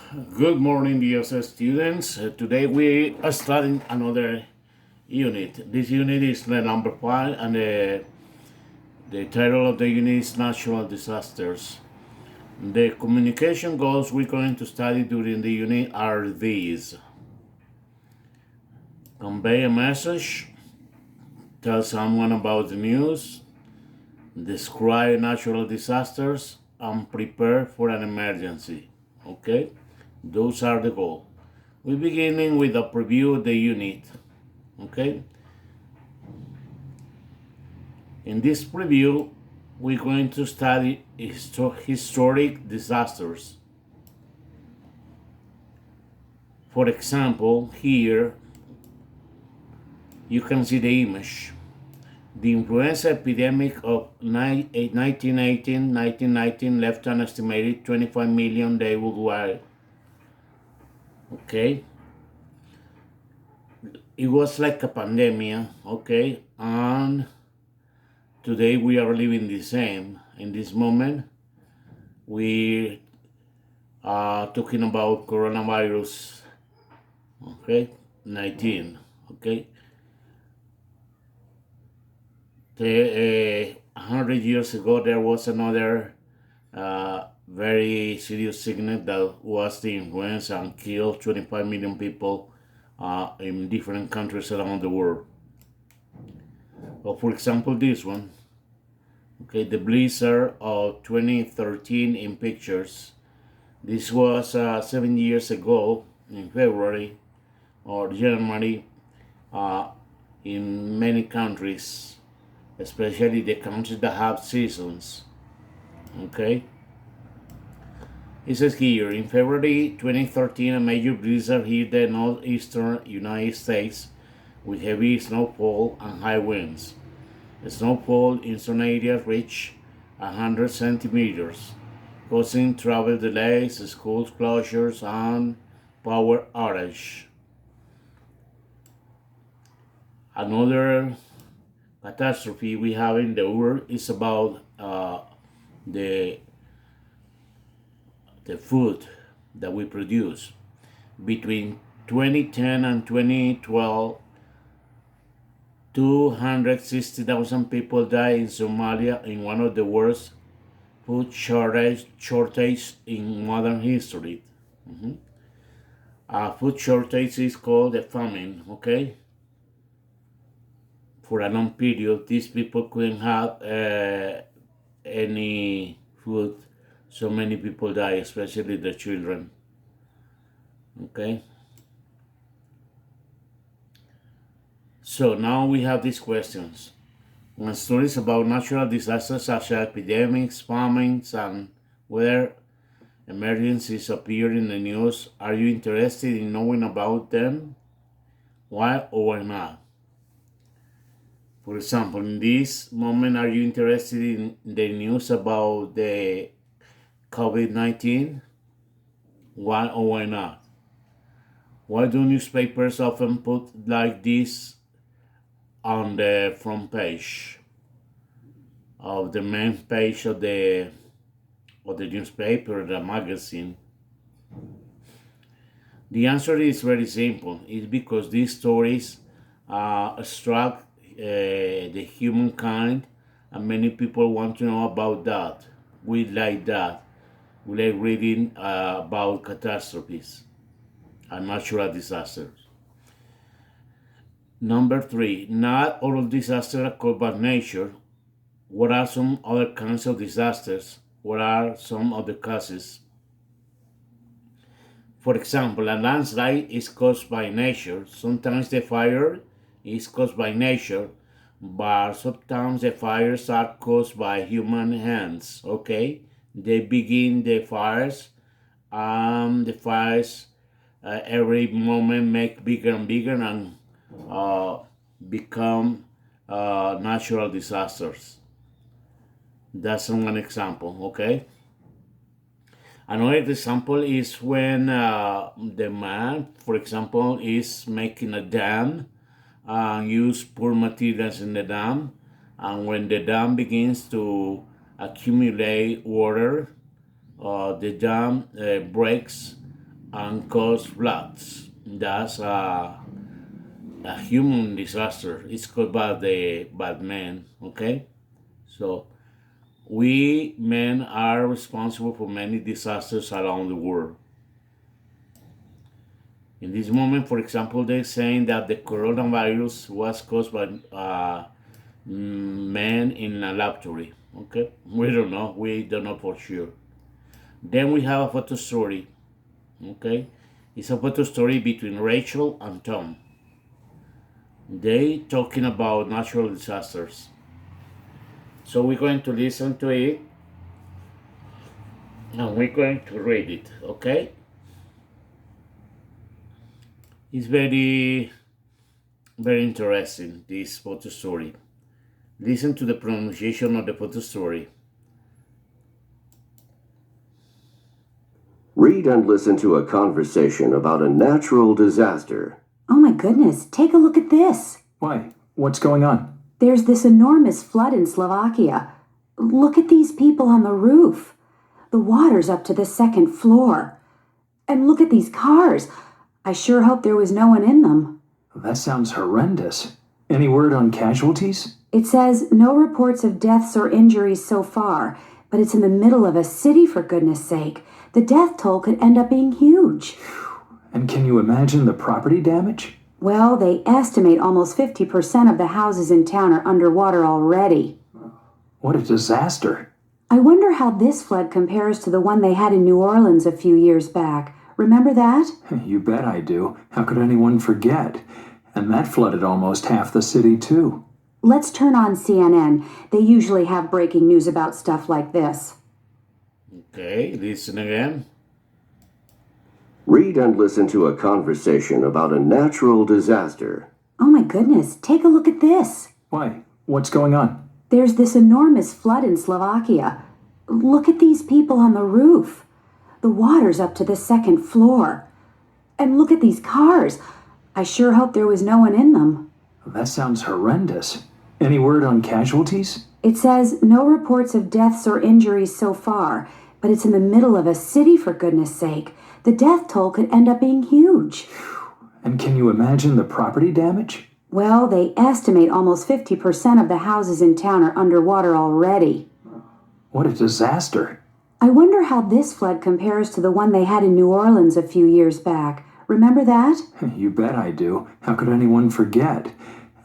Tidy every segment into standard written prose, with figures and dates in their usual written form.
Good morning, DSS students. Today we are starting another unit. This unit is the number 5, and the title of the unit is Natural Disasters. The communication goals we're going to study during the unit are these: convey a message, tell someone about the news, describe natural disasters, and prepare for an emergency. Okay? Those are the goals. We're beginning with a preview of the unit. Okay? In this preview, we're going to study historic disasters. For example, here you can see the image. The influenza epidemic of 1918-1919 left an estimated 25 million dead worldwide. Okay? It was like a pandemic, okay? And today we are living the same. In this moment, we are talking about coronavirus, okay, 19, okay. 100 years ago, there was another very serious sickness that was the influenza and killed 25 million people in different countries around the world. For example, this one, okay, the blizzard of 2013 in pictures. This was 7 years ago in February or January in many countries, especially the countries that have seasons. Okay? It says here in February 2013, a major blizzard hit the northeastern United States with heavy snowfall and high winds. The snowfall in some areas reached 100 centimeters, causing travel delays, school closures, and power outage. Another catastrophe we have in the world is about the food that we produce. Between 2010 and 2012, 260,000 people died in Somalia in one of the worst food shortage in modern history. Food shortage is called a famine, okay? For a long period, these people couldn't have any food, so many people die, especially the children, okay? So now we have these questions. When stories about natural disasters such as epidemics, famines, and weather emergencies appear in the news, are you interested in knowing about them? Why or why not? For example, in this moment, are you interested in the news about the COVID-19? Why or why not? Why do newspapers often put like this on the front page of the main page of the newspaper, the magazine? The answer is very simple. It's because these stories struck the humankind, and many people want to know about that. We like that. We like reading about catastrophes and natural disasters. Number 3, not all disasters are caused by nature. What are some other kinds of disasters? What are some of the causes? For example, a landslide is caused by nature. Sometimes the fire is caused by nature, but sometimes the fires are caused by human hands. Okay, they begin the fires, the fires every moment make bigger and bigger and become natural disasters. That's one example. Okay. Another example is when the man, for example, is making a dam and use poor materials in the dam, and when the dam begins to accumulate water, the dam breaks and cause floods. That's a human disaster. It's caused by the bad men. Okay, so we men are responsible for many disasters around the world. In this moment, for example, they're saying that the coronavirus was caused by men in a laboratory. Okay, we don't know. We don't know for sure. Then we have a photo story. Okay, it's a photo story between Rachel and Tom. They talking about natural disasters. So we're going to listen to it and we're going to read it. Okay, it's very interesting, this photo story. Listen to the pronunciation of the photo story. Read and listen to a conversation about a natural disaster. Oh my goodness, take a look at this. Why? What's going on? There's this enormous flood in Slovakia. Look at these people on the roof. The water's up to the second floor. And look at these cars. I sure hope there was no one in them. That sounds horrendous. Any word on casualties? It says no reports of deaths or injuries so far, but it's in the middle of a city, for goodness sake. The death toll could end up being huge. And can you imagine the property damage? Well, they estimate almost 50% of the houses in town are underwater already. What a disaster. I wonder how this flood compares to the one they had in New Orleans a few years back. Remember that? You bet I do. How could anyone forget? And that flooded almost half the city, too. Let's turn on CNN. They usually have breaking news about stuff like this. Okay, listen again. Read and listen to a conversation about a natural disaster. Oh my goodness, take a look at this. Why? What's going on? There's this enormous flood in Slovakia. Look at these people on the roof. The water's up to the second floor. And look at these cars. I sure hope there was no one in them. That sounds horrendous. Any word on casualties? It says no reports of deaths or injuries so far, but it's in the middle of a city, for goodness sake. The death toll could end up being huge. And can you imagine the property damage? Well, they estimate almost 50% of the houses in town are underwater already. What a disaster. I wonder how this flood compares to the one they had in New Orleans a few years back. Remember that? You bet I do. How could anyone forget?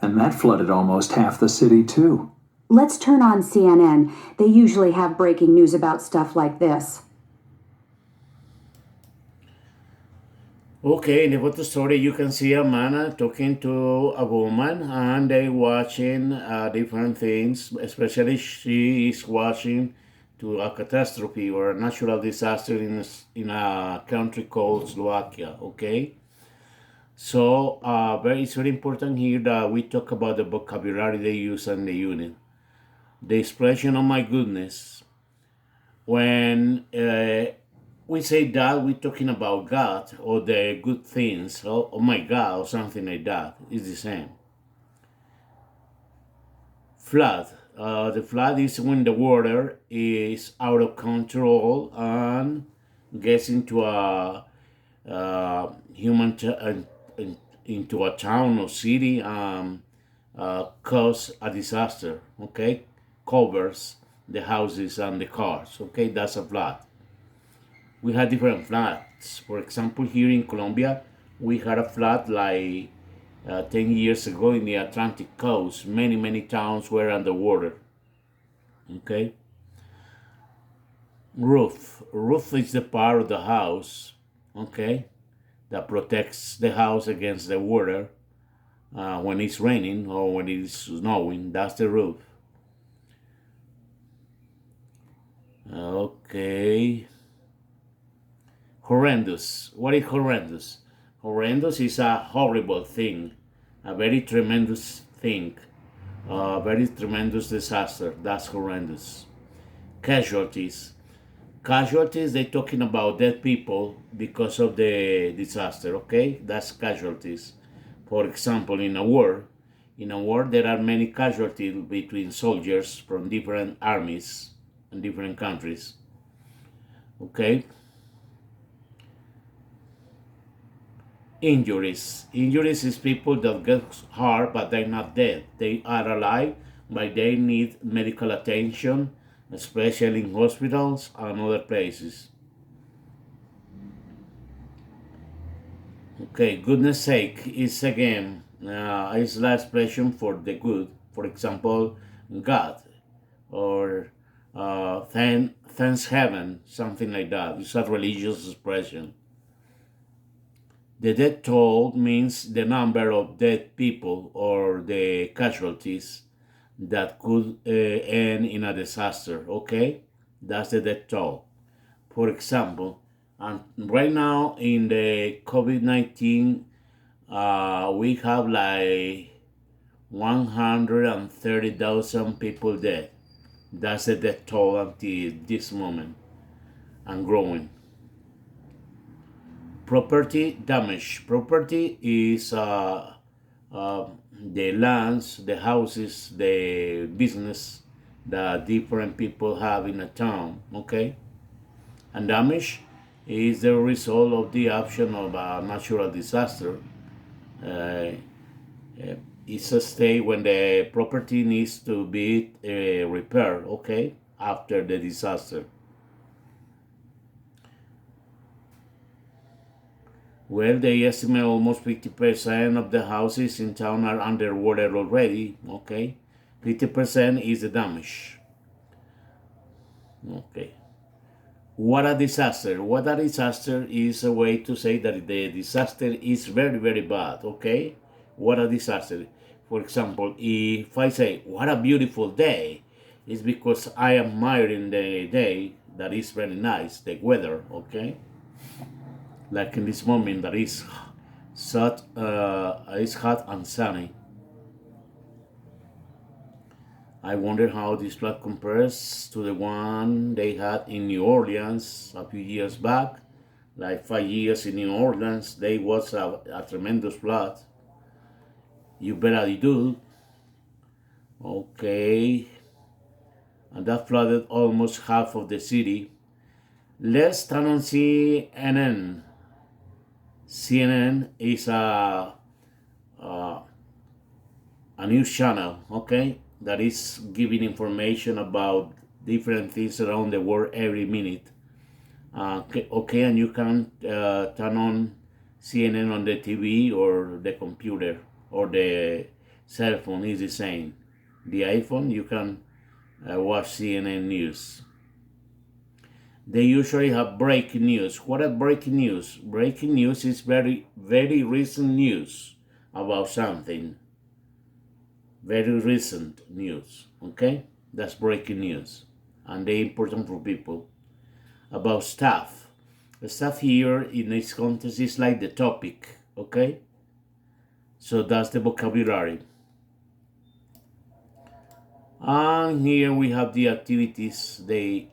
And that flooded almost half the city, too. Let's turn on CNN. They usually have breaking news about stuff like this. Okay, in the photo story, you can see a man talking to a woman, and they watching different things. Especially, she is watching to a catastrophe or a natural disaster in a country called Slovakia. Okay, so it's very important here that we talk about the vocabulary they use in the unit. The expression "Oh my goodness," when we say that, we're talking about God or the good things, or oh my God, or something like that. It's the same. Flood. The flood is when the water is out of control and gets into a into a town or city, cause a disaster. Okay, covers the houses and the cars. Okay, that's a flood. We had different floods. For example, here in Colombia, we had a flood like 10 years ago in the Atlantic coast. Many towns were underwater. Okay. Roof. Roof is the part of the house, okay, that protects the house against the water when it's raining or when it's snowing. That's the roof. Okay. Horrendous. What is horrendous? Horrendous is a horrible thing, a very tremendous thing, a very tremendous disaster. That's horrendous. Casualties. Casualties, they're talking about dead people because of the disaster, okay? That's casualties. For example, in a war, there are many casualties between soldiers from different armies and different countries, okay? Injuries. Injuries is people that get hurt but they're not dead. They are alive, but they need medical attention, especially in hospitals and other places. Okay, goodness sake is again is the expression for the good. For example, God or thanks heaven, something like that. It's a religious expression. The death toll means the number of dead people or the casualties that could end in a disaster. Okay, that's the death toll. For example, and right now in the COVID-19, we have like 130,000 people dead. That's the death toll until this moment and growing. Property damage. Property is the lands, the houses, the business that different people have in a town. Okay, and damage is the result of the action of a natural disaster. Uh, it's a state when the property needs to be repaired, okay, after the disaster. Well, they estimate almost 50% of the houses in town are underwater already, okay. 50% is the damage. Okay. What a disaster. What a disaster is a way to say that the disaster is very, very bad, okay? What a disaster. For example, if I say, what a beautiful day, it's because I am admiring the day that is very nice, the weather, okay? Like in this moment that is it's hot and sunny. I wonder how this flood compares to the one they had in New Orleans a few years back. Like 5 years in New Orleans, there was a tremendous flood. You bet I do. Okay. And that flooded almost half of the city. Let's turn on CNN. CNN is a news channel, okay, that is giving information about different things around the world every minute. Okay, and you can turn on CNN on the TV or the computer or the cell phone, is the same. The iPhone, you can watch CNN News. They usually have breaking news. What is breaking news? Breaking news is very, very recent news about something. Very recent news, okay? That's breaking news. And they're important for people. About stuff. The stuff here in this context is like the topic, okay? So that's the vocabulary. And here we have the activities they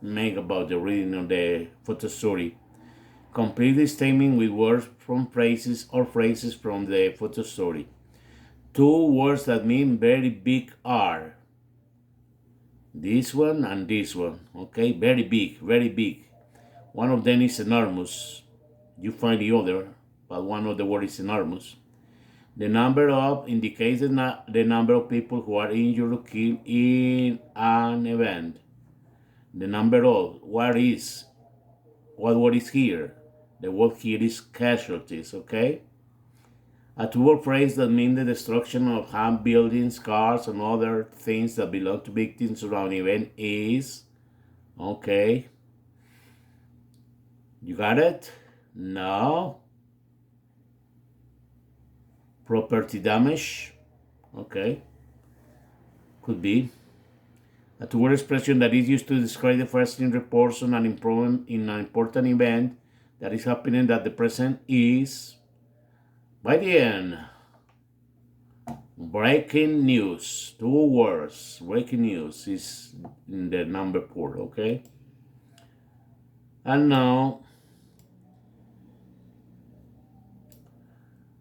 make about the reading of the photo story. Complete the statement with words from phrases or phrases from the photo story. 2 words that mean very big are. This one and this one, okay? Very big, very big. One of them is enormous. You find the other, but one of the words is enormous. The number of indicates the number of people who are injured or killed in an event. The number of what word is here? The word here is casualties, okay? A 2-word phrase that means the destruction of home buildings, cars, and other things that belong to victims around an event is, okay. You got it? No. Property damage, okay. Could be. A 2-word expression that is used to describe the first in reports on an important event that is happening that the present is. By the end, breaking news. 2 words. Breaking news is in the number 4, okay? And now,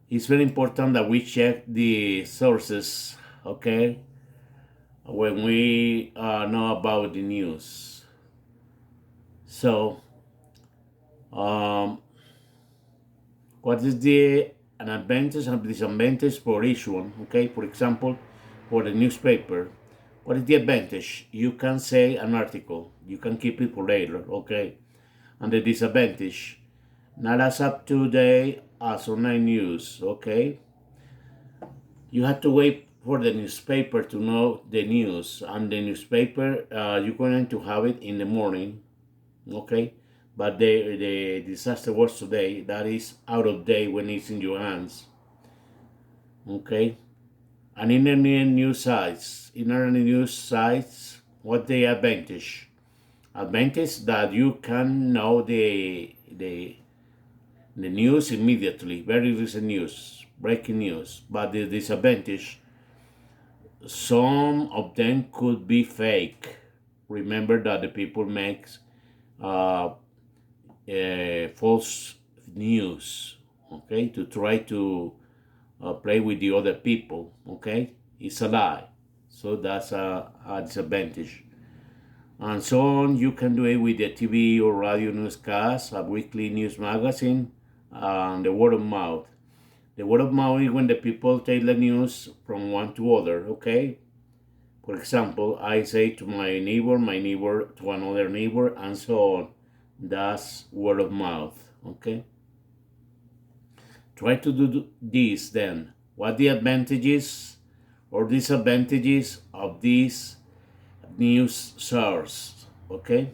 it's very important that we check the sources, okay? When we know about the news. So, what is the an advantage and disadvantage for each one. Okay, for example, for the newspaper, what is the advantage? You can say an article, you can keep it for later. Okay, and the disadvantage, not as up to date as online news. Okay, you have to wait for the newspaper to know the news, and the newspaper you're going to have it in the morning. Okay, but the disaster was today, that is out of date when it's in your hands. Okay, and internet news sites, what the advantage? Advantage that you can know the news immediately, very recent news, breaking news. But the disadvantage, some of them could be fake. Remember that the people make uh, false news, okay, to try to play with the other people, okay? It's a lie. So that's a disadvantage. And so on, you can do it with the TV or radio newscast, a weekly news magazine, and the word of mouth. The word of mouth is when the people take the news from one to other, okay? For example, I say to my neighbor to another neighbor, and so on. That's word of mouth, okay? Try to do this then. What the advantages or disadvantages of this news source, okay?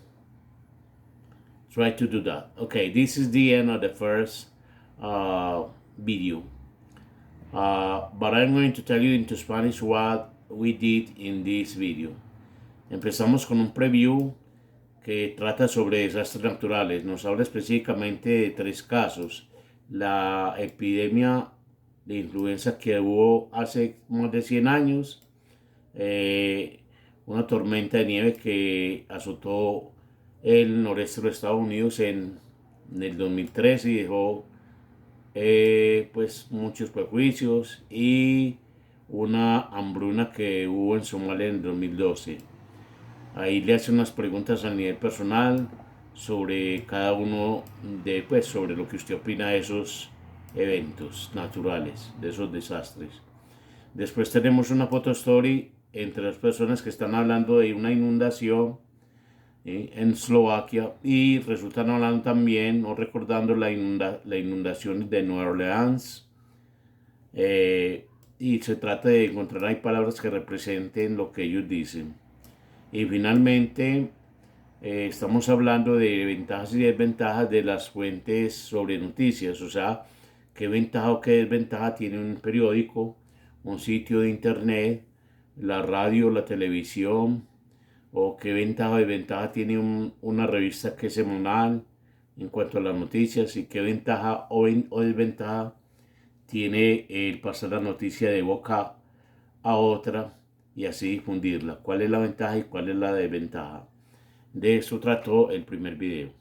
Try to do that. Okay, this is the end of the first video. But I'm going to tell you into Spanish what we did in this video. Empezamos con un preview que trata sobre desastres naturales. Nos habla específicamente de 3 casos. La epidemia de influenza que hubo hace más de 100 años, una tormenta de nieve que azotó el noreste de los Estados Unidos en el 2013 y dejó pues muchos prejuicios, y una hambruna que hubo en Somalia en el 2012. Ahí le hace unas preguntas a nivel personal sobre cada uno pues sobre lo que usted opina de esos eventos naturales, de esos desastres. Después tenemos una photo story entre las personas que están hablando de una inundación en Eslovaquia, y resultan hablando también o recordando la inundación de Nueva Orleans. Y se trata de encontrar ahí palabras que representen lo que ellos dicen. Y finalmente estamos hablando de ventajas y desventajas de las fuentes sobre noticias, o sea, qué ventaja o qué desventaja tiene un periódico, un sitio de internet, la radio, la televisión, o qué ventaja o desventaja tiene una revista que es semanal en cuanto a las noticias, y qué ventaja o desventaja tiene el pasar la noticia de boca a otra y así difundirla. ¿Cuál es la ventaja y cuál es la desventaja? De eso trató el primer video.